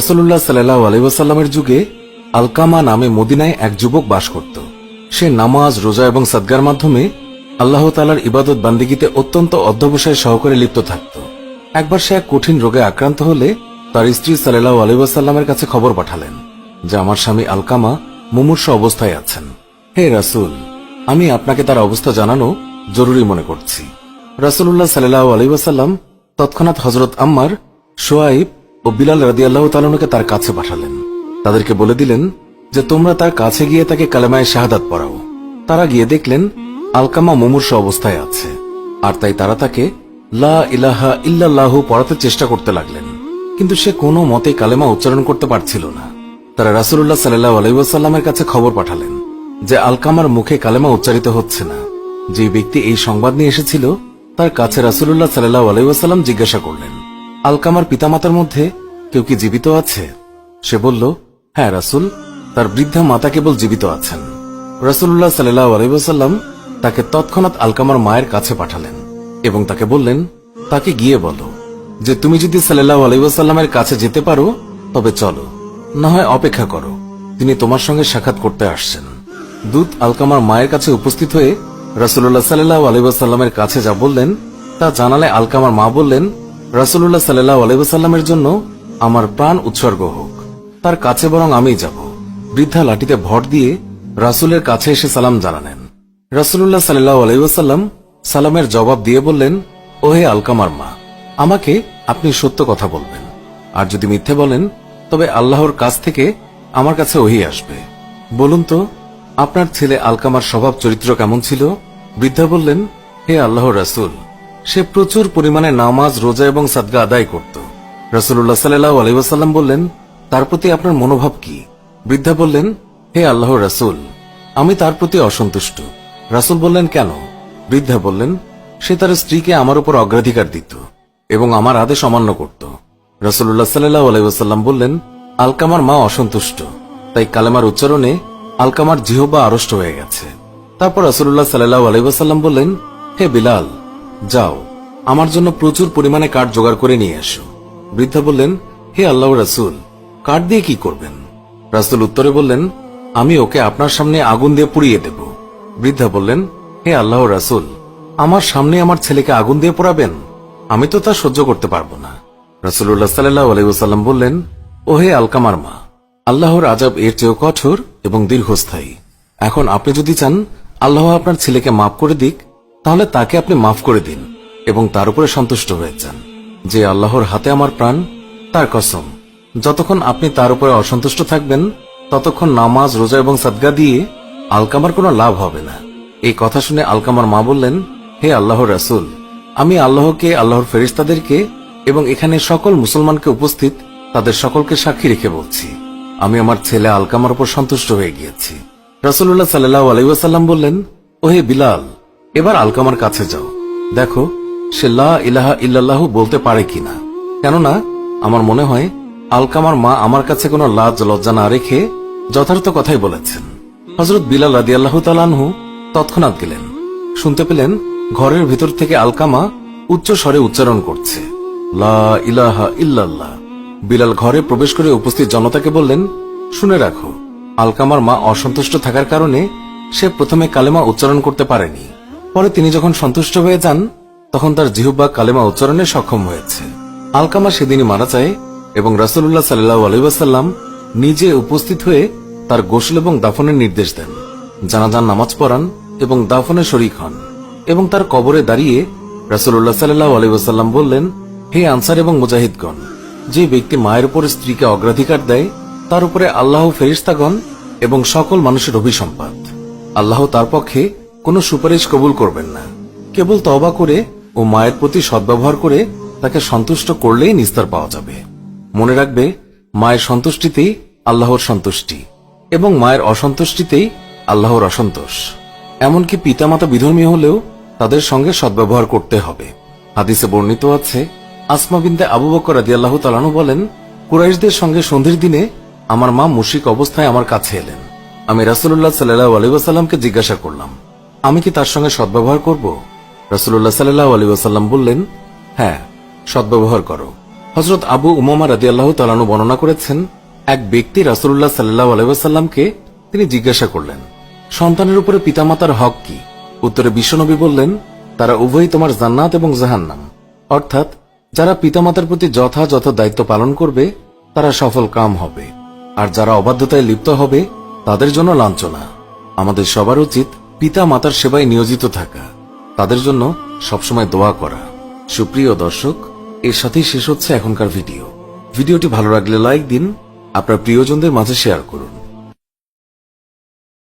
রাসূলুল্লাহ সাল্লাল্লাহু আলাইহি ওয়াসাল্লামের যুগে আলকামা নামে মদিনায় এক যুবক বাস করত। সে নামাজ, রোজা এবং সাদগার মাধ্যমে আল্লাহ তাআলার ইবাদত বান্দিগিতে অত্যন্ত অধ্যবসায় সহকারে লিপ্ত থাকত। একবার সে এক কঠিন রোগে আক্রান্ত হলে তার স্ত্রী সাল্লাল্লাহু আলাইহি ওয়াসাল্লামের কাছে খবর পাঠালেন যে আমার স্বামী আলকামা মুমূর্ষ অবস্থায় আছেন। হে রাসূল, আমি আপনাকে তার অবস্থা জানানো জরুরি মনে করছি। রাসূলুল্লাহ সাল্লাল্লাহু আলাইহি ওয়াসাল্লাম তৎক্ষণাৎ হযরত আম্মার, শুআইব ও বিলাল রাদিয়াল্লাহু তাআলাকে তার কাছে পাঠালেন। তাদেরকে বলে দিলেন যে তোমরা তার কাছে গিয়ে তাকে কালেমায়ে শাহাদাত পড়াও। তারা গিয়ে দেখলেন আলকামা মুমূর্ষ অবস্থায় আছে, আর তাই তারা তাকে লা ইলাহা ইল্লাল্লাহু পড়াতে চেষ্টা করতে লাগলেন, কিন্তু সে কোনো মতে কালেমা উচ্চারণ করতে পারছিল না। তারা রাসূলুল্লাহ সাল্লাল্লাহু আলাইহি ওয়াসাল্লামের কাছে খবর পাঠালেন যে আলকামার মুখে কালেমা উচ্চারিত হচ্ছে না। যে ব্যক্তি এই সংবাদ নিয়ে এসেছিল তার কাছে রাসূলুল্লাহ সাল্লাল্লাহু আলাইহি ওয়াসাল্লাম জিজ্ঞাসা করলেন, আলকামার পিতামাতার মধ্যে কেউ কি জীবিত আছে? সে বলল, হ্যাঁ রাসূল, তার বৃদ্ধা মাতা কেবল জীবিত আছেন। রাসূলুল্লাহ সাল্লাল্লাহু আলাইহি ওয়াসাল্লাম তাকে তৎক্ষণাৎ আলকামার মায়ের কাছে পাঠালেন এবং তাকে বললেন, তাকে গিয়ে বলো যে তুমি যদি সাল্লাল্লাহু আলাইহি ওয়াসাল্লামের কাছে যেতে পারো তবে চলো, না হয় অপেক্ষা করো, তিনি তোমার সঙ্গে সাক্ষাৎ করতে আসছেন। দূত আলকামার মায়ের কাছে উপস্থিত হয়ে রাসূলুল্লাহ সাল্লাল্লাহু আলাইহি ওয়াসাল্লামের কাছে যা বললেন তা জানালে আলকামার মা বললেন, রাসূলুল্লাহ সাল্লাল্লাহু আলাইহি ওয়াসাল্লামের জন্য আমার প্রাণ উৎসর্গ হোক, তার কাছে বরং আমিই যাব। বৃদ্ধা লাঠিতে ভর দিয়ে রাসূলের কাছে এসে সালাম জানালেন। রাসূলুল্লাহ সাল্লাল্লাহু আলাইহি ওয়াসাল্লাম সালামের জবাব দিয়ে বললেন, ওহে আলকামার মা, আমাকে আপনি সত্য কথা বলবেন, আর যদি মিথ্যে বলেন তবে আল্লাহর কাছ থেকে আমার কাছে ওহী আসবে। বলুন তো, আপনার ছেলে আলকামার স্বভাব চরিত্র কেমন ছিল? বৃদ্ধা বললেন, হে আল্লাহর রাসূল, সে প্রচুর পরিমাণে নামাজ, রোজা এবং সাদকা আদায় করত। রাসূলুল্লাহ সাল্লাল্লাহু আলাইহি ওয়াসাল্লাম বললেন, তার প্রতি আপনার মনোভাব কি? বৃদ্ধা বললেন, হে আল্লাহর রাসূল, আমি তার প্রতি অসন্তুষ্ট। রাসূল বললেন, কেন? বৃদ্ধা বললেন, সে তার স্ত্রীকে আমার উপর অগ্রাধিকার দিত এবং আমার আদেশ অমান্য করত। রাসূলুল্লাহ সাল্লাল্লাহু আলাইহি ওয়াসাল্লাম বললেন, আলকামার মা অসন্তুষ্ট, তাই কালেমার উচ্চারণে আলকামার জিহ্বা আড়ষ্ট হয়ে গেছে। তারপর রাসূলুল্লাহ সাল্লাল্লাহু আলাইহি ওয়াসাল্লাম বললেন, হে বিলাল, যাও আমার জন্য প্রচুর পরিমাণে কাঠ জোগাড় করে নিয়ে এসো। বৃদ্ধা বললেন, হে আল্লাহর রাসূল, কাঠ দিয়ে কি করবেন? রাসূল উত্তরে বললেন, আমি ওকে আপনার সামনে আগুন দিয়ে পুড়িয়ে দেব। বৃদ্ধা বললেন, হে আল্লাহর রাসূল, আমার সামনে আমার ছেলেকে আগুন দিয়ে পোড়াবেন? আমি তো তা সহ্য করতে পারবো না। রাসূলুল্লাহ সাল্লাল্লাহু আলাইহি ওয়াসাল্লাম বললেন, ও হে আলকামার মা, আল্লাহর আযাব এর চেয়েও কঠোর এবং দীর্ঘস্থায়ী। এখন আপনি যদি চান আল্লাহ আপনার ছেলেকে মাফ করে দিক, তাহলে তাকে আপনি মাফ করে দিন এবং তার উপরে সন্তুষ্ট হয়ে যান। যে আল্লাহর হাতে আমার প্রাণ, তার কসম, যতক্ষণ আপনি তার উপরে অসন্তুষ্ট থাকবেন ততক্ষণ নামাজ, রোজা এবং সাদকা দিয়ে আলকামার কোনো লাভ হবে না। এই কথা শুনে আলকামার মা বললেন, হে আল্লাহর রাসূল, আমি আল্লাহকে, আল্লাহর ফেরেশতাদেরকে এবং এখানে সকল মুসলমানকে উপস্থিত তাদের সকলকে সাক্ষী রেখে বলছি, আমি আমার ছেলে আলকামার উপর সন্তুষ্ট হয়ে গিয়েছি। রাসূলুল্লাহ সাল্লাল্লাহু আলাইহি ওয়াসাল্লাম বললেন, ওহে বিলাল, এবার আলকামার কাছে যাও, দেখো সে লা ইলাহা ইল্লাল্লাহু বলতে পারে কিনা। কেননা আমার মনে হয় আলকামার মা আমার কাছে কোনো লাজ লজ্জা না রেখে যথার্থ কথাই বলেছেন। হযরত বিলাল রাদিয়াল্লাহু তাআলা আনহু তৎক্ষণাৎ গেলেন। শুনতে পেলেন ঘরের ভিতর থেকে আলকামা উচ্চ স্বরে উচ্চারণ করছে, লা ইলাহা ইল্লাল্লাহ। বিলাল ঘরে প্রবেশ করে উপস্থিত জনতাকে বললেন, শুনে রাখো, আলকামার মা অসন্তুষ্ট থাকার কারণে সে প্রথমে কালেমা উচ্চারণ করতে পারেনি। পরে তিনি যখন সন্তুষ্ট হয়ে যান তখন তার জিহ্বা কালেমা উচ্চারণে সক্ষম হয়েছে। আলকামা সেদিনই মারা যায় এবং রাসূলুল্লাহ সাল্লাল্লাহু আলাইহি ওয়াসাল্লাম নিজে উপস্থিত হয়ে তার গোসল এবং দাফনের নির্দেশ দেন, জানাজার নামাজ পড়ান এবং দাফনে শরীক হন এবং তার কবরে দাঁড়িয়ে রাসূলুল্লাহ সাল্লাল্লাহু আলাইহি ওয়াসাল্লাম বললেন, হে আনসার এবং মুজাহিদগণ, যে ব্যক্তি মায়ের উপর স্ত্রীকে অগ্রাধিকার দেয় তার উপরে আল্লাহ, ফেরেশতাগণ এবং সকল মানুষের অভিসম্পাত। আল্লাহ তার পক্ষে কোনো সুপারিশ কবুল করবেন না। কেবল তওবা করে ও মায়ের প্রতি সদ্ব্যবহার করে তাকে সন্তুষ্ট করলেই নিস্তার পাওয়া যাবে। মনে রাখবে, মায়ের সন্তুষ্টিতেই আল্লাহর সন্তুষ্টি এবং মায়ের অসন্তুষ্টিতেই আল্লাহর অসন্তোষ। এমনকি পিতামাতা বিধর্মী হলেও তাদের সঙ্গে সদ্ব্যবহার করতে হবে। হাদিসে বর্ণিত আছে, আসমা বিনতে আবু বকর রাদিয়াল্লাহু তাআলা আনহু বলেন, কুরাইশদের সঙ্গে সন্ধির দিনে আমার মা মুশরিক অবস্থায় আমার কাছে এলেন। আমি রাসূলুল্লাহ সাল্লাল্লাহু আলাইহি ওয়াসাল্লামকে জিজ্ঞাসা করলাম, আমি কি তার সঙ্গে সদ্ব্যবহার করব? রাসূলুল্লাহ সাল্লাল্লাহু আলাইহি ওয়াসাল্লাম বললেন, হ্যাঁ, সদ্ব্যবহার করো। হযরত আবু উমামা রাদিয়াল্লাহু তাআলা আনহু বর্ণনা করেছেন, এক ব্যক্তি রাসূলুল্লাহ সাল্লাল্লাহু আলাইহি ওয়াসাল্লামকে তিনি জিজ্ঞাসা করলেন, সন্তানের উপরে পিতামাতার হক কি? উত্তরে বিশ্বনবী বললেন, তারা উভয়ই তোমার জান্নাত এবং জাহান্নাম। অর্থাৎ যারা পিতামাতার প্রতি যথাযথ দায়িত্ব পালন করবে তারা সফল কাম হবে, আর যারা অবাধ্যতায় লিপ্ত হবে তাদের জন্য লাঞ্ছনা। আমাদের সবার উচিত পিতা মাতার সেবায় নিয়োজিত থাকা, তাদের জন্য সবসময় দোয়া করা। সুপ্রিয় দর্শক, এর সাথেই শেষ হচ্ছে এখনকার ভিডিওটি ভালো লাগলে লাইক দিন, আপনার প্রিয়জনদের মাঝে শেয়ার করুন।